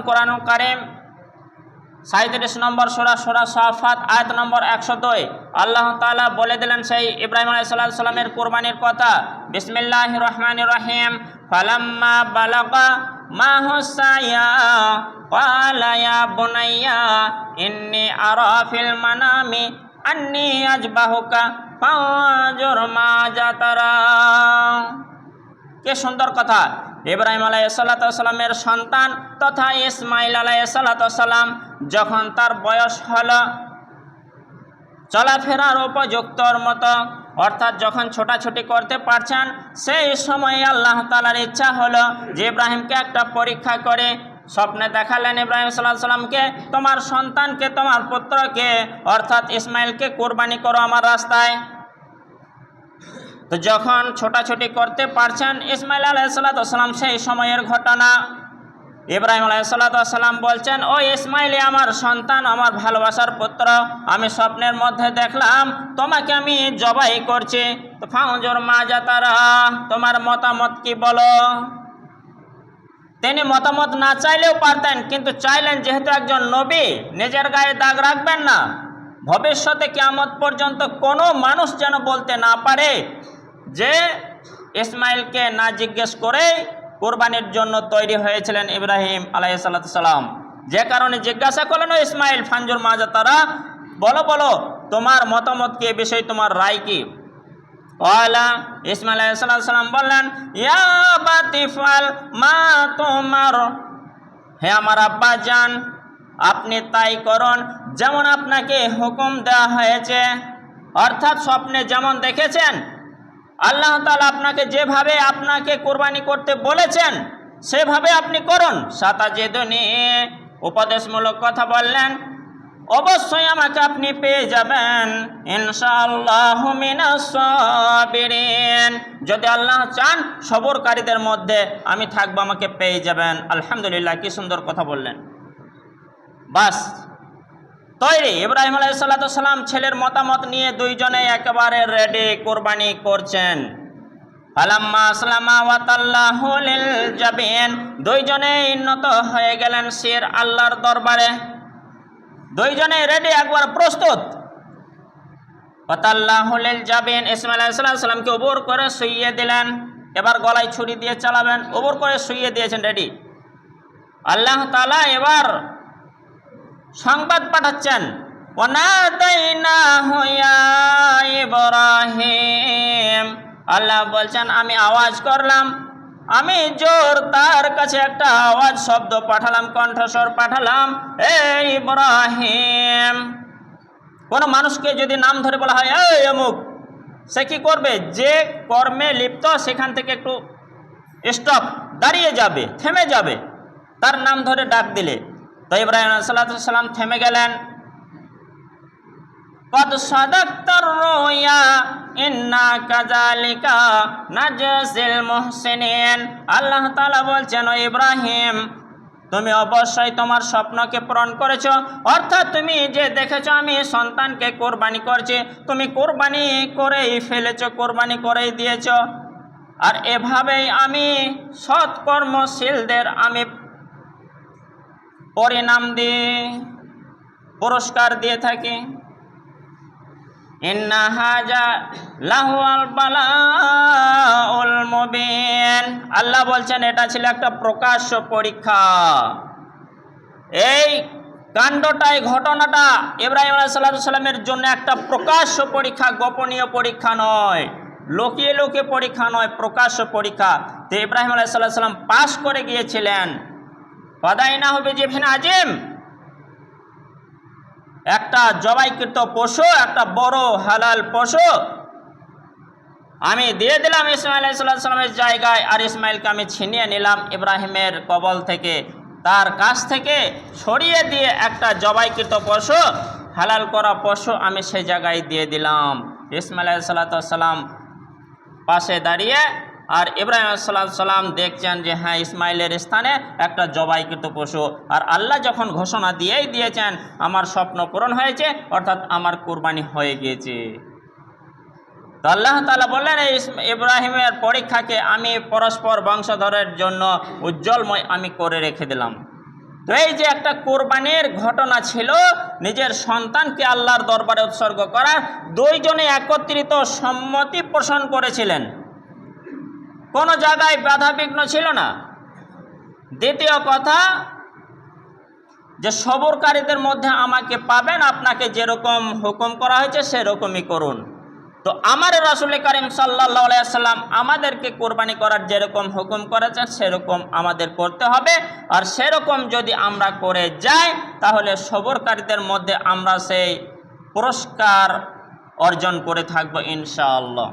কুরআনুল কারীম 37 নম্বর সূরা সূরা সাফাত আয়াত নম্বর 102 আল্লাহ তাআলা বলে দিলেন সেই ইব্রাহিম আলাইহিস সালামের কুরবানির কথা। বিসমিল্লাহির রহমানির রহিম। ফালাম্মা বালাগা মাহু সায়া ক্বালা ইয়া বুনাইয়া ইন্নী আরা ফিল মানামি আন্নী আযবাহুকা ফানজুর মাযা তারা। কে সুন্দর কথা! ইব্রাহিম আলাইহিসসালামের সন্তান তথা ইসমাইল আলাইহিসসালাম যখন তার বয়স হলো চলাফেরার উপযুক্তর মতো, অর্থাৎ যখন ছোটাছুটি করতে পারছেন, সেই সময়ে আল্লাহ তাআলার ইচ্ছা হলো যে ইব্রাহিমকে একটা পরীক্ষা করে স্বপ্নে দেখালেন ইব্রাহিম সাল্লামকে, তোমার সন্তানকে, তোমার পুত্রকে অর্থাৎ ইসমাইলকে কোরবানি করো আমার রাস্তায়। তো যখন ছোটাছুটি করতে পারছেন ইসমাইল আলাইহিসসালাম, সেই সময়ের ঘটনা। ইব্রাহিম আলাইহিসসালাম বলছেন, ও ইসমাইল, আমার সন্তান, আমার ভালোবাসার পুত্র, আমি স্বপ্নের মধ্যে দেখলাম তোমাকে আমি জবাই করছি। তো ফানজুর মাযা তারা, তোমার মতামত কি বলো? তিনি মতামত না চাইলেও পারতেন, কিন্তু চাইলেন যেহেতু একজন নবী, নিজের গায়ে দাগ রাখবেন না। ভবিষ্যতে কিয়ামত পর্যন্ত কোনো মানুষ যেন বলতে না পারে যে ইসমাইলকে না জিজ্ঞেস করে কোরবানির জন্য তৈরি হয়েছিলেন ইব্রাহিম আলাইহিসসালাম। যে কারণে জিজ্ঞাসা করলেন, ও ইসমাইল, ফানজুর মাযা তারা, বলো বলো তোমার মতামত কি, বিষয় তোমার রায় কি? ওয়ালা ইসমাইল আলাইহিসসালাম বললেন, ইয়া বাতিফাল মা তুমার, হে আমার আব্বা জান, আপনি তাই করুন যেমন আপনাকে হুকুম দেওয়া হয়েছে। অর্থাৎ স্বপ্নে যেমন দেখেছেন আল্লাহ তাআলা আপনাকে যেভাবে আপনাকে কোরবানি করতে বলেছেন সেভাবে আপনি করুন। সাতাজিদুনি, উপদেশমূলক কথা বললেন, অবশ্যই আমাকে আপনি পেয়ে যাবেন ইনশাআল্লাহু মিনাস সাবিরিন, যদি আল্লাহ চান সবরকারীদের মধ্যে আমি থাকবো, আমাকে পেয়ে যাবেন। আলহামদুলিল্লাহ, কি সুন্দর কথা বললেন। বাস তৈরি। ইব্রাহিম আলাইহিসসালাম ছেলের মতামত নিয়ে দুইজনে একেবারে রেডি, কোরবানি করছেন। ফালাম্মা আসলামা ওয়া তাল্লাহু লিল জাবিন, দুইজনেই উন্নত হয়ে গেলেন শির আল্লাহর দরবারে। দুইজনেই রেডি, একবার প্রস্তুত। ওয়া তাল্লাহু লিল জাবিন, ইসমাইল আলাইহিসসালামকে উপর করে শুইয়ে দিলেন। এবার গলায় ছুরি দিয়ে চালাবেন, উপর করে শুইয়ে দিয়েছেন, রেডি। আল্লাহ তাআলা এবার সংবাদ পাঠাচ্ছেন, ওয়ানাদাইনাহু ইয়া ইব্রাহিম, আল্লাহ বলছেন আমি আওয়াজ করলাম, আমি জোর তার কাছে একটা আওয়াজ শব্দ পাঠালাম, কণ্ঠস্বর পাঠালাম, এই ইব্রাহিম। কোনো মানুষকে যদি নাম ধরে বলা হয় এই অমুক, সে কি করবে? যে কর্মে লিপ্ত সেখান থেকে একটু স্টপ, দাঁড়িয়ে যাবে, থেমে যাবে তার নাম ধরে ডাক দিলে। তো ইব্রাহিম আলাইহিস সালাম থেমে গেলেন। কদ সাদাক্তার রুয়া ইন্না কাযালিকা নাজজিল মুহসিনিন, আল্লাহ তাআলা বলছেন, ও ইব্রাহিম, তুমি অবশ্যই তোমার স্বপ্নকে পূরণ করেছো। অর্থাৎ তুমি যে দেখেছো আমি সন্তানকে কোরবানি করছি, তুমি কোরবানি করেই ফেলেছো, কোরবানি করেই দিয়েছো। আর এভাবেই আমি সৎকর্মশীলদের আমি পরিণাম দিয়ে পুরস্কার দিয়ে থাকি। ইন্না হাজা লাহুল বালাউল মুবিন, আল্লাহ বলছেন এটা ছিল একটা প্রকাশ্য পরীক্ষা। এই কাণ্ডটাই, ঘটনাটা ইব্রাহিম আলাইহিস সালামের জন্য একটা প্রকাশ্য পরীক্ষা, গোপনীয় পরীক্ষা নয়, লুকিয়ে লুকিয়ে পরীক্ষা নয়, প্রকাশ্য পরীক্ষা। তো ইব্রাহিম আলাইহিস সালাম পাশ করে গিয়েছিলেন। ফাদাইনাহু বিযিবহিন আযীম, একটা জবাইকৃত পশু, একটা বড় হালাল পশু আমি দিয়ে দিলাম ইসমাইল আলাইহিস সালামের জায়গায়, আর ইসমাইলকে আমি ছিনিয়ে নিলাম ইব্রাহিমের কবল থেকে, তার কাছ থেকে সরিয়ে দিয়ে একটা জবাইকৃত পশু, হালাল করা পশু আমি সেই জায়গায় দিয়ে দিলাম। ইসমাইল আলাইহিস সালাম পাশে দাঁড়িয়ে, আর ইব্রাহিম আলাইহিস সালাম দেখছেন যে হ্যাঁ, ইসমাইলের স্থানে একটা জবাইকৃত পশু। আর আল্লাহ যখন ঘোষণা দিয়েই দিয়েছেন আমার স্বপ্ন পূরণ হয়েছে, অর্থাৎ আমার কোরবানি হয়ে গিয়েছে। তো আল্লাহ তাআলা বললেন, এই ইব্রাহিমের পরীক্ষাকে আমি পরস্পর বংশধরের জন্য উজ্জ্বলময় আমি করে রেখে দিলাম। তো এই যে একটা কোরবানির ঘটনা ছিল, নিজের সন্তানকে আল্লাহর দরবারে উৎসর্গ করার, দুইজনে একত্রিত সম্মতি পোষণ করেছিলেন, কোনো জায়গায় বাধা বিঘ্ন ছিল না। দ্বিতীয় কথা, যে সবরকারীদের মধ্যে আমাকে পাবেন, আপনাকে যেরকম হুকুম করা হয়েছে সেরকমই করুন। তো আমার রাসূল করিম সাল্লাল্লাহু আলাইহি ওয়াসাল্লাম আমাদেরকে কোরবানি করার যেরকম হুকুম করেছেন সেরকম আমাদের করতে হবে। আর সেরকম যদি আমরা করে যাই তাহলে সবরকারীদের মধ্যে আমরা সেই পুরস্কার অর্জন করে থাকব ইনশাআল্লাহ।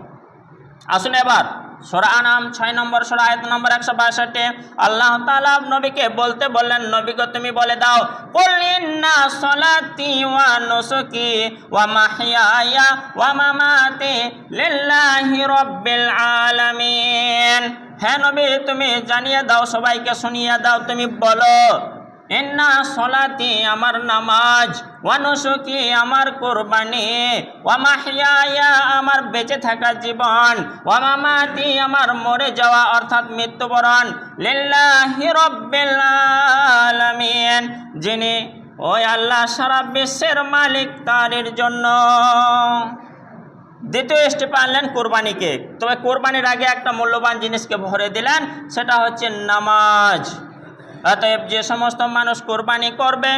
আসুন এবার সূরা আনাম 6 নম্বর সূরা আয়াত নম্বর 162 আল্লাহ তাআলা নবীকে বলতে বললেন, নবী গো তুমি বলে দাও, কুল ইন্না সলাতি ওয়া নুসুকি ওয়া মাহইয়ায়া ওয়া মামাতি লিল্লাহি রাব্বিল আলামিন। হ্যাঁ নবী তুমি জানিয়ে দাও, সবাইকে শুনিয়ে দাও, তুমি বলো, ইন্না সলাতি আমার নামাজ, ওয়া নুসুকি আমার কোরবানি, ওয়া মাহইয়ায়া আমার বেঁচে থাকা জীবন, ওয়া মামাতি আমার মরে যাওয়া অর্থাৎ মৃত্যুবরণ, লিল্লাহি রাব্বিল আলামিন যিনি ওই আল্লাহ সারা বিশ্বের মালিক তারের জন্য। দ্বিতীয় স্টেপ আনলেন কোরবানিকে। তবে কোরবানির আগে একটা মূল্যবান জিনিসকে ভরে দিলেন, সেটা হচ্ছে নামাজ। অতএব যে সমস্ত মানুষ কোরবানি করবে,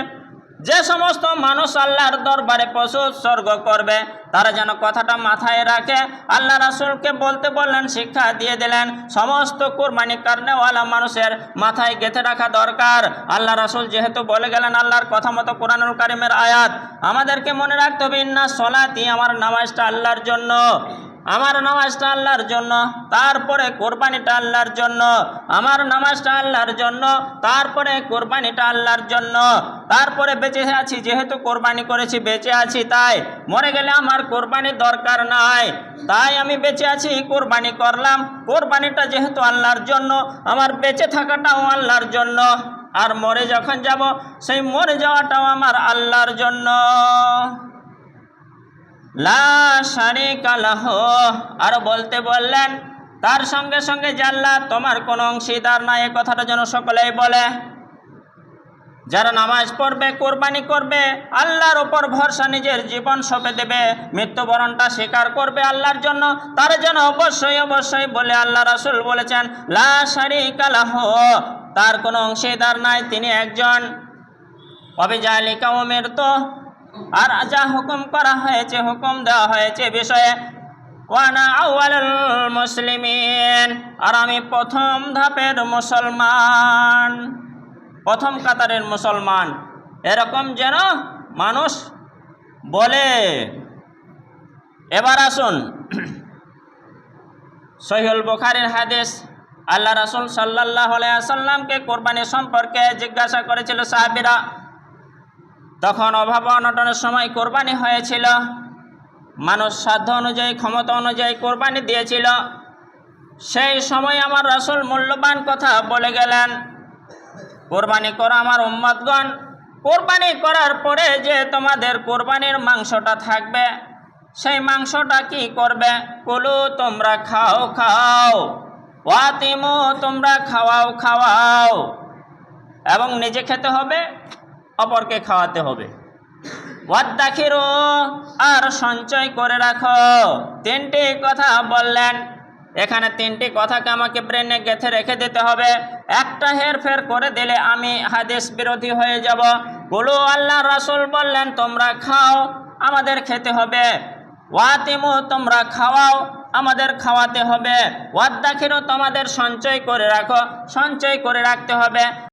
যে সমস্ত মানুষ আল্লাহর দরবারে পশু উৎসর্গ করবে, তারা যেন কথাটা মাথায় রাখে। আল্লাহ রাসূলকে বলতে বললেন, শিক্ষা দিয়ে দিলেন, সমস্ত কোরবানি করনেওয়ালা মানুষের মাথায় গেঁথে রাখা দরকার। আল্লাহ রাসূল যেহেতু বলে গেলেন আল্লাহর কথা মতো কোরআনুল কারীমের আয়াত, আমাদেরকে মনে রাখতে হবে, ইন্না সলাতি আমার নামাজটা আল্লাহর জন্য, আমার নামাজটা আল্লাহর জন্য, তারপরে কোরবানিটা আল্লাহর জন্য, আমার নামাজটা আল্লাহর জন্য, তারপরে কোরবানিটা আল্লাহর জন্য, তারপরে বেঁচে আছি যেহেতু কোরবানি করেছি, বেঁচে আছি তাই, মরে গেলে আমার কোরবানির দরকার নাই, তাই আমি বেঁচে আছি কোরবানি করলাম। কোরবানিটা যেহেতু আল্লাহর জন্য, আমার বেঁচে থাকাটাও আল্লাহর জন্য, আর মরে যখন যাব সেই মরে যাওয়াটাও আমার আল্লাহর জন্য। লা শারিকা লাহু, আর বলতে বললেন তার সঙ্গে সঙ্গে যে আল্লাহ তোমার কোনো অংশীদার নাই, এ কথাটা যেন সকলেই বলে। যারা নামাজ পড়বে, কোরবানি করবে, আল্লাহর ওপর ভরসা, নিজের জীবন সঁপে দেবে, মৃত্যুবরণটা স্বীকার করবে আল্লাহর জন্য, তার জন্য অবশ্যই অবশ্যই বলে আল্লাহ রাসূল বলেছেন, লা শারিকা লাহু, তার কোনো অংশীদার নাই, তিনি একজন। ওয়াবিযালিকা উমিরতু, আর যা হুকুম করা হয়েছে, হুকুম দেওয়া হয়েছে বিষয়ে, ওয়ানা আউয়ালুল মুসলিমিন, আর আমি প্রথম ধাপের মুসলমান, প্রথম কাতারের মুসলমান, এরকম যেন মানুষ বলে। এবার আসুন সহিহুল বুখারীর হাদিস, আল্লাহ রাসূল সাল্লাল্লাহু আলাইহি ওয়াসাল্লামকে কোরবানি সম্পর্কে জিজ্ঞাসা করেছিল সাহাবীরা। তখন অভাব অনটনের সময় কোরবানি হয়েছিল, মানুষ সাধ্য অনুযায়ী, ক্ষমতা অনুযায়ী কোরবানি দিয়েছিল। সেই সময় আমার রাসূল মূল্যবান কথা বলে গেলেন, কোরবানি করা আমার উম্মতগণ, কোরবানি করার পরে যে তোমাদের কোরবানির মাংসটা থাকবে, সেই মাংসটা কি করবে? কুলু, তোমরা খাও খাও, ওয়াতিমু, তোমরা খাওয়াও খাওয়াও, এবং নিজে খেতে হবে, অপরকে খাওয়াতে হবে। ওয়াদ্দাখিরু, আর সঞ্চয় করে রাখো। তিনটি কথা বললেন, এখানে তিনটি কথাকে আমাকে ব্রেনে গেঁথে রেখে দিতে হবে। একটা হেরফের করে দিলে আমি হাদিস বিরোধী হয়ে যাব। কুলু, আল্লাহ রাসূল বললেন তোমরা খাও, আমাদের খেতে হবে। ওয়াতিমু, তোমরা খাওয়াও, আমাদের খাওয়াতে হবে। ওয়াদ্দাখিরু, তোমাদের সঞ্চয় করে রাখো, সঞ্চয় করে রাখতে হবে।